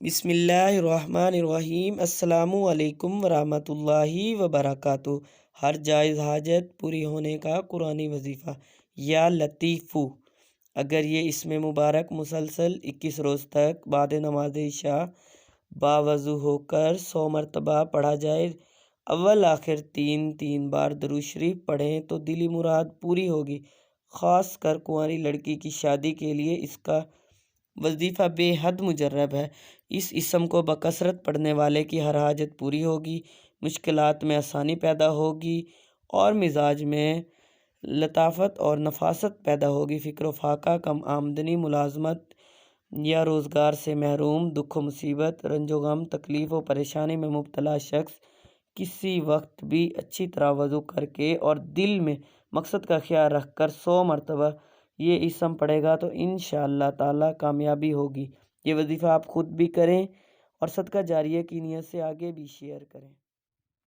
بسم اللہ الرحمن الرحیم۔ السلام علیکم ورحمۃ اللہ وبرکاتہ۔ ہر جائز حاجت پوری ہونے کا قرآنی وظیفہ۔ یا لطیفو، اگر یہ اسم مبارک مسلسل 21 روز تک بعد نماز عشاء باوضو ہو کر 100 مرتبہ پڑھا جائے، اول آخر 3 بار درود شریف پڑھیں تو دلی مراد پوری ہوگی۔ خاص کر کنواری لڑکی کی شادی کے لیے اس کا وظیفہ بے حد مجرب ہے۔ اس اسم کو بکثرت پڑھنے والے کی ہر حاجت پوری ہوگی، مشکلات میں آسانی پیدا ہوگی اور مزاج میں لطافت اور نفاست پیدا ہوگی۔ فکر و فاقہ، کم آمدنی، ملازمت یا روزگار سے محروم، دکھ و مصیبت، رنج و غم، تکلیف و پریشانی میں مبتلا شخص کسی وقت بھی اچھی طرح وضو کر کے اور دل میں مقصد کا خیال رکھ کر 100 مرتبہ یہ اسم پڑھے گا تو انشاءاللہ تعالی کامیابی ہوگی۔ یہ وظیفہ آپ خود بھی کریں اور صدقہ جاریہ کی نیت سے آگے بھی شیئر کریں۔